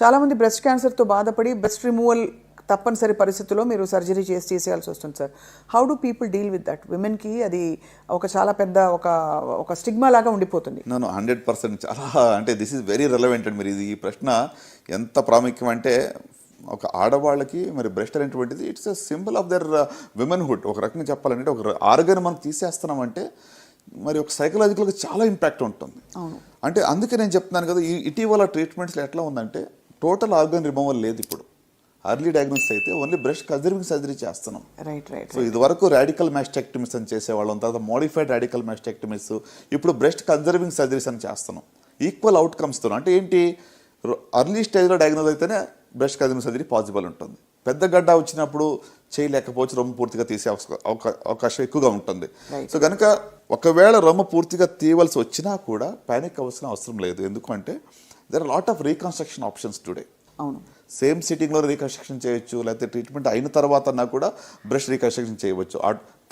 చాలామంది బ్రెస్ట్ క్యాన్సర్తో బాధపడి బ్రెస్ట్ రిమూవల్ తప్పనిసరి పరిస్థితుల్లో మీరు సర్జరీ చేసేయాల్సి వస్తుంది sir. How do people deal with that? విమెన్కి అది ఒక చాలా పెద్ద ఒక స్టిగ్మా లాగా ఉండిపోతుంది. నేను 100% చాలా అంటే దిస్ ఈజ్ వెరీ రెలవెంట్ అండి. మీరు ఈ ప్రశ్న ఎంత ప్రాముఖ్యం అంటే ఒక ఆడవాళ్ళకి మరి బ్రెస్ట్ అనేటువంటిది it's a symbol of their womanhood. ఒక రకంగా చెప్పాలంటే ఒక ఆర్గన్ మనం తీసేస్తున్నామంటే మరి ఒక సైకలాజికల్గా చాలా ఇంపాక్ట్ ఉంటుంది. అంటే అందుకే నేను చెప్తున్నాను కదా, ఈ ఇటీవల ట్రీట్మెంట్స్లో ఎట్లా ఉందంటే టోటల్ ఆర్గన్ రిమూవల్ లేదు. ఇప్పుడు అర్లీ డయాగ్నోసిస్ అయితే ఓన్లీ బ్రెస్ట్ కన్జర్వింగ్ సర్జరీ చేస్తున్నాం. సో ఇదివరకు రాడికల్ మాస్టెక్టమీస్ అని చేసేవాళ్ళం, తర్వాత మోడిఫైడ్ రాడికల్ మాస్టెక్టమీస్, ఇప్పుడు బ్రెస్ట్ కన్జర్వింగ్ సర్జరీస్ అని చేస్తున్నాం. ఈక్వల్ అవుట్కమ్స్తో అంటే ఏంటి, అర్లీ స్టేజ్లో డయాగ్నోస్ అయితేనే బ్రెస్ట్ కన్జర్వింగ్ సర్జరీ పాసిబుల్ ఉంటుంది. పెద్ద గడ్డ వచ్చినప్పుడు చేయలేకపోవచ్చు, రొమ్ము పూర్తిగా తీసే అవకాశం ఎక్కువగా ఉంటుంది. సో కనుక ఒకవేళ రొమ్ము పూర్తిగా తీయవలసి వచ్చినా కూడా పానిక్ అవ్వాల్సిన అవసరం లేదు. ఎందుకంటే there are lot of reconstruction options today. Same సిట్టింగ్లో రీకన్స్ట్రక్షన్ చేయొచ్చు, లేకపోతే ట్రీట్మెంట్ అయిన తర్వాత కూడా బ్రెస్ట్ రీకన్స్ట్రక్షన్ చేయవచ్చు.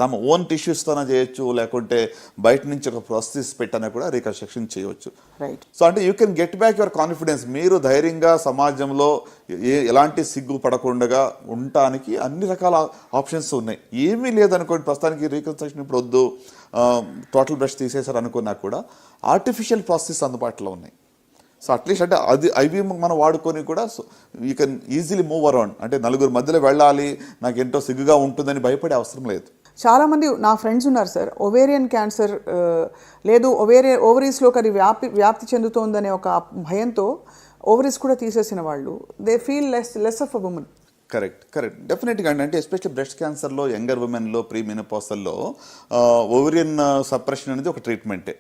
తమ ఓన్ టిష్యూస్తోనే చేయొచ్చు, లేకుంటే బయట నుంచి ఒక ప్రాసెస్ పెట్టానే కూడా రీకన్స్ట్రక్షన్ చేయవచ్చు. సో అంటే you can get back your confidence. మీరు ధైర్యంగా సమాజంలో ఎలాంటి సిగ్గు పడకుండా ఉండటానికి అన్ని రకాల ఆప్షన్స్ ఉన్నాయి. ఏమీ లేదనుకోండి ప్రస్తుతానికి రీకన్స్ట్రక్షన్ ఇప్పుడు వద్దు, టోటల్ బ్రెస్ట్ తీసేశారు అనుకున్నా కూడా ఆర్టిఫిషియల్ ప్రాసెస్ అందుబాటులో ఉన్నాయి. సో అట్లీస్ట్ అంటే అవి మనం వాడుకొని కూడా you can easily move around. అంటే నలుగురు మధ్యలో వెళ్ళాలి, నాకు ఎంతో సిగ్గుగా ఉంటుందని భయపడే అవసరం లేదు. చాలామంది నా ఫ్రెండ్స్ ఉన్నారు సార్, ఒవేరియన్ క్యాన్సర్ లేదు ఓవరీస్లోకి అది వ్యాప్తి చెందుతోందనే ఒక భయంతో ఓవరీస్ కూడా తీసేసిన వాళ్ళు, they feel less of a woman. Correct డెఫినెట్గా అండి. అంటే ఎస్పెషల్లీ బ్రెస్ట్ క్యాన్సర్లో యంగర్ ఉమెన్లో ప్రీ మెనోపాజల్లో ఓవరియన్ సప్రెషన్ అనేది ఒక ట్రీట్మెంటే.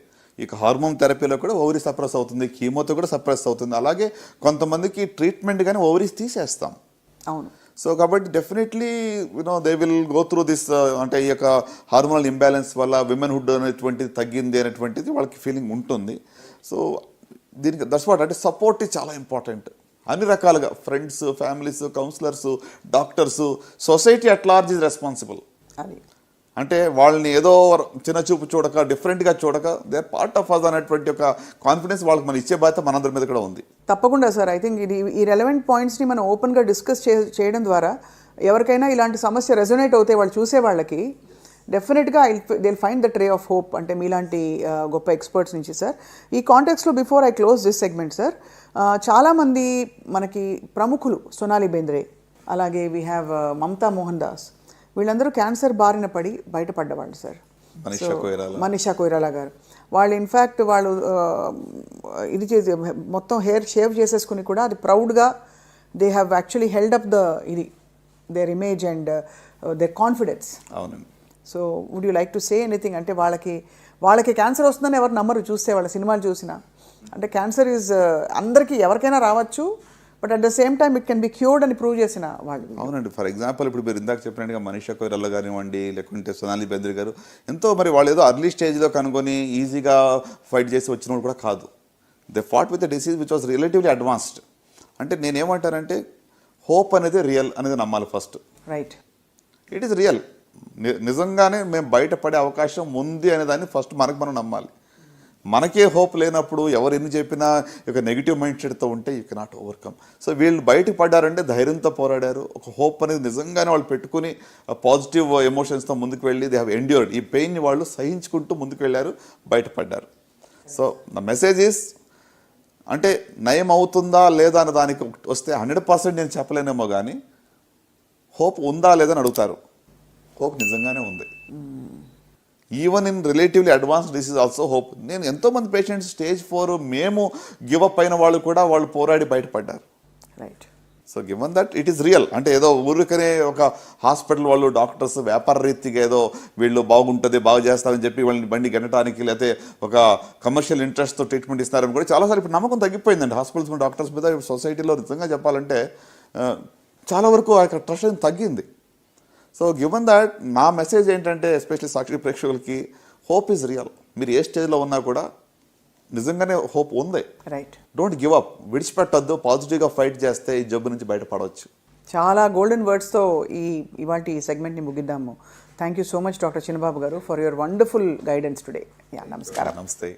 ఇక హార్మోన్ థెరపీలో కూడా ఓవరీ సప్రెస్ అవుతుంది, కీమోతో కూడా సప్రెస్ అవుతుంది. అలాగే కొంతమందికి ట్రీట్మెంట్ కానీ ఓవరీస్ తీసేస్తాం. అవును. సో కాబట్టి definitely they will go through this. అంటే ఈ యొక్క హార్మోనల్ ఇంబ్యాలెన్స్ వల్ల విమెన్హుడ్ అనేటువంటిది తగ్గింది అనేటువంటిది వాళ్ళకి ఫీలింగ్ ఉంటుంది. సో దీనికి దట్స్ వాట్ అంటే సపోర్ట్ చాలా ఇంపార్టెంట్. అన్ని రకాలుగా friends, families, counsellors, doctors, society at large is responsible. అంటే వాళ్ళని ఏదో చిన్న చూపు చూడక, డిఫరెంట్గా చూడక, they are part of us అనేటువంటి ఒక కాన్ఫిడెన్స్ వాళ్ళకి మనం ఇచ్చే బాధ్యత మనందరి మీద కూడా ఉంది. తప్పకుండా సార్. ఐ థింక్ ఈ రెలవెంట్ పాయింట్స్ని మనం ఓపెన్గా డిస్కస్ చేయడం ద్వారా ఎవరికైనా ఇలాంటి సమస్య రెజొనేట్ అవుతే వాళ్ళు చూసే వాళ్ళకి డెఫినెట్గా they find that ray of hope. అంటే మీలాంటి గొప్ప ఎక్స్పర్ట్స్ నుంచి సార్. ఈ కాంటెక్స్లో before I close this segment sir, చాలామంది మనకి ప్రముఖులు, సోనాలి బెంద్రే, అలాగే వీ హ్యావ్ మమతా మోహన్ దాస్, వీళ్ళందరూ క్యాన్సర్ బారిన పడి బయటపడ్డవాళ్ళు సార్. మనీషా కొయిరాలా గారు, వాళ్ళు ఇన్ఫ్యాక్ట్ వాళ్ళు ఇది చేసి మొత్తం హెయిర్ షేవ్ చేసేసుకుని కూడా అది ప్రౌడ్గా they have actually held up their image and their confidence. So would you like to say anything? అంటే వాళ్ళకి క్యాన్సర్ వస్తుందని ఎవరు నమ్మరు చూస్తే, వాళ్ళ సినిమాలు చూసినా. అంటే క్యాన్సర్ ఈజ్ అందరికీ ఎవరికైనా రావచ్చు, but at the same time it can be cured అని ప్రూవ్ చేసిన వాళ్ళు. అవునండి. ఫర్ ఎగ్జాంపుల్ ఇప్పుడు మీరు ఇందాక చెప్పినట్టుగా మనీషా కొయిరాలా కానివ్వండి, లేకుంటే సోనాలి బెంద్రే గారు, ఎంతో మరి వాళ్ళు ఏదో అర్లీ స్టేజ్లో కనుగొని ఈజీగా ఫైట్ చేసి వచ్చిన వాళ్ళు కూడా కాదు. They fought with the disease which was relatively advanced. అంటే నేనేమంటానంటే హోప్ అనేది రియల్ అనేది నమ్మాలి first. Right, it is real. నిజంగానే మేము బయటపడే అవకాశం ఉంది అనే దాన్ని ఫస్ట్ మనం నమ్మాలి. మనకే హోప్ లేనప్పుడు ఎవరు ఎన్ని చెప్పినా ఒక నెగిటివ్ మైండ్ సెట్తో ఉంటే యూ కెనాట్ ఓవర్కమ్. సో వీళ్ళు బయటకు పడ్డారంటే ధైర్యంతో పోరాడారు. ఒక హోప్ అనేది నిజంగానే వాళ్ళు పెట్టుకుని పాజిటివ్ ఎమోషన్స్తో ముందుకు వెళ్ళి దే హ్యావ్ ఎండ్యూర్డ్. ఈ పెయిన్ని వాళ్ళు సహించుకుంటూ ముందుకు వెళ్ళారు, బయటపడ్డారు. సో నా మెసేజ్ ఈస్ అంటే నయం అవుతుందా లేదా అన్న దానికి వస్తే 100% నేను చెప్పలేనేమో, కానీ హోప్ ఉందా లేదని అడుగుతారు. హోప్ నిజంగానే ఉంది. Even in relatively advanced disease also hope. నేను ఎంతోమంది పేషెంట్స్ స్టేజ్ 4 మేము గివప్ అయిన వాళ్ళు కూడా వాళ్ళు పోరాడి బయటపడ్డారు. Right. So given that it is real. అంటే ఏదో ఊరికనే ఒక హాస్పిటల్ వాళ్ళు డాక్టర్స్ వ్యాపార రీతిగా ఏదో వీళ్ళు బాగుంటుంది బాగు చేస్తారని చెప్పి వాళ్ళని బండి గెనటానికి, లేకపోతే ఒక కమర్షియల్ ఇంట్రెస్ట్తో ట్రీట్మెంట్ ఇస్తారని కూడా చాలాసార్లు ఇప్పుడు నమ్మకం తగ్గిపోయిందండి హాస్పిటల్స్ మీద, డాక్టర్స్ మీద. సొసైటీలో నిజంగా చెప్పాలంటే చాలా వరకు ఆ ట్రస్ట్ తగ్గింది. సో గివెన్ దట్ నా మెసేజ్ ఏంటంటే ఎస్పెషల్లీ సాక్షి ప్రేక్షకులకి, హోప్ ఈజ్ రియల్. మీరు ఏ స్టేజ్లో ఉన్నా కూడా నిజంగానే హోప్ ఉంది. రైట్. డోంట్ గివ్ అప్, విడిచిపెట్టద్దు, పాజిటివ్గా ఫైట్ చేస్తే ఈ జబ్బు నుంచి బయటపడవచ్చు. చాలా గోల్డెన్ వర్డ్స్తో ఇవాళ ఈ సెగ్మెంట్ని ముగిద్దాము. Thank you so much doctor Chinnababu garu for your wonderful guidance today. నమస్కారం. నమస్తే.